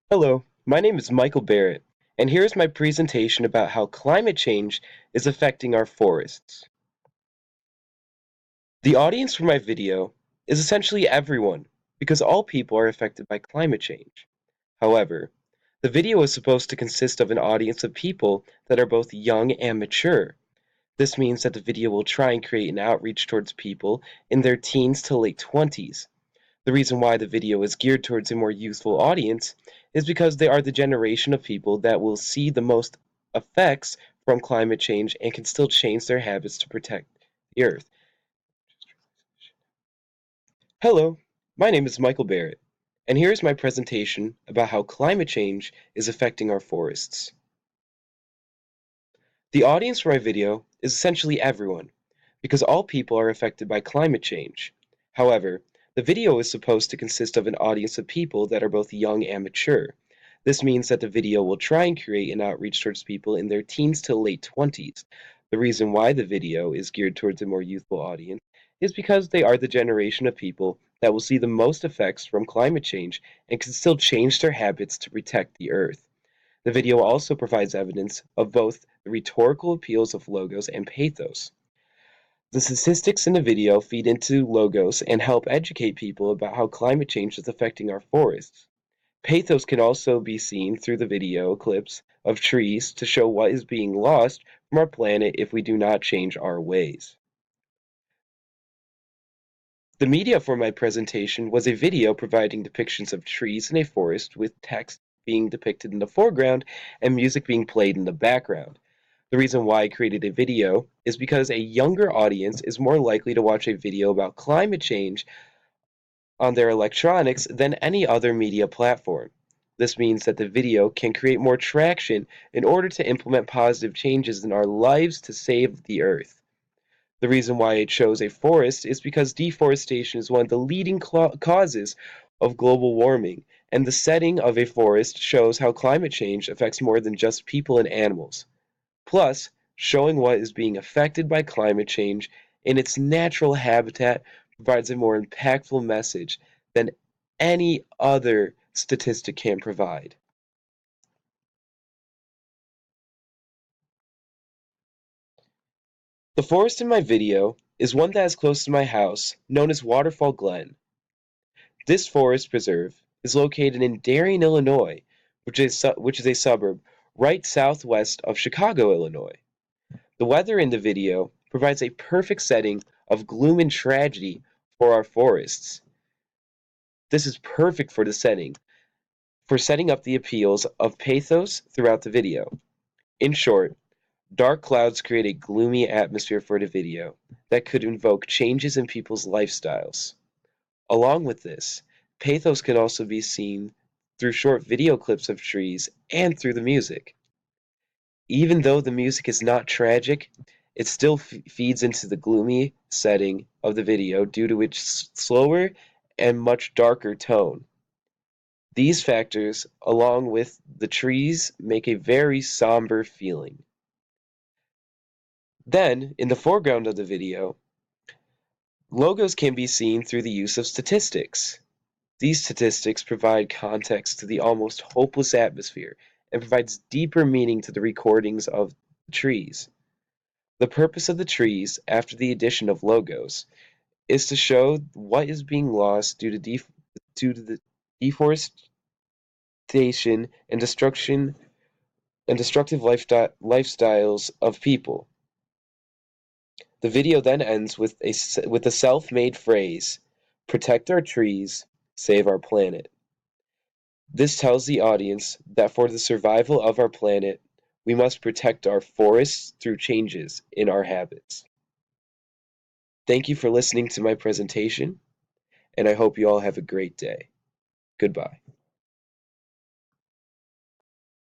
Hello, my name is Michael Barrett, and here's my presentation about how climate change is affecting our forests. The audience for my video is essentially everyone, because all people are affected by climate change. However, the video is supposed to consist of an audience of people that are both young and mature. This means that the video will try and create an outreach towards people in their teens to late 20s. The reason why the video is geared towards a more youthful audience is because they are the generation of people that will see the most effects from climate change and can still change their habits to protect the earth. Hello, my name is Michael Barrett, and here is my presentation about how climate change is affecting our forests. The audience for my video is essentially everyone, because all people are affected by climate change. However, the video is supposed to consist of an audience of people that are both young and mature. This means that the video will try and create an outreach towards people in their teens to late 20s. The reason why the video is geared towards a more youthful audience is because they are the generation of people that will see the most effects from climate change and can still change their habits to protect the earth. The video also provides evidence of both the rhetorical appeals of logos and pathos. The statistics in the video feed into logos and help educate people about how climate change is affecting our forests. Pathos can also be seen through the video clips of trees to show what is being lost from our planet if we do not change our ways. The media for my presentation was a video providing depictions of trees in a forest with text being depicted in the foreground and music being played in the background. The reason why I created a video is because a younger audience is more likely to watch a video about climate change on their electronics than any other media platform. This means that the video can create more traction in order to implement positive changes in our lives to save the earth. The reason why it shows a forest is because deforestation is one of the leading causes of global warming, and the setting of a forest shows how climate change affects more than just people and animals. Plus, showing what is being affected by climate change in its natural habitat provides a more impactful message than any other statistic can provide. The forest in my video is one that is close to my house, known as Waterfall Glen. This forest preserve is located in Darien, Illinois, which is a suburb right southwest of Chicago, Illinois. The weather in the video provides a perfect setting of gloom and tragedy for our forests. This is perfect for the setting, for setting up the appeals of pathos throughout the video. In short, dark clouds create a gloomy atmosphere for the video that could invoke changes in people's lifestyles. Along with this, pathos can also be seen through short video clips of trees and through the music. Even though the music is not tragic, it still feeds into the gloomy setting of the video due to its slower and much darker tone. These factors, along with the trees, make a very somber feeling. Then, in the foreground of the video, logos can be seen through the use of statistics. These statistics provide context to the almost hopeless atmosphere and provides deeper meaning to the recordings of the trees. The purpose of the trees, after the addition of logos, is to show what is being lost due to the deforestation and destruction and destructive lifestyles of people. The video then ends with a self-made phrase, "Protect our trees, save our planet." This tells the audience that for the survival of our planet, we must protect our forests through changes in our habits. Thank you for listening to my presentation, and I hope you all have a great day. Goodbye.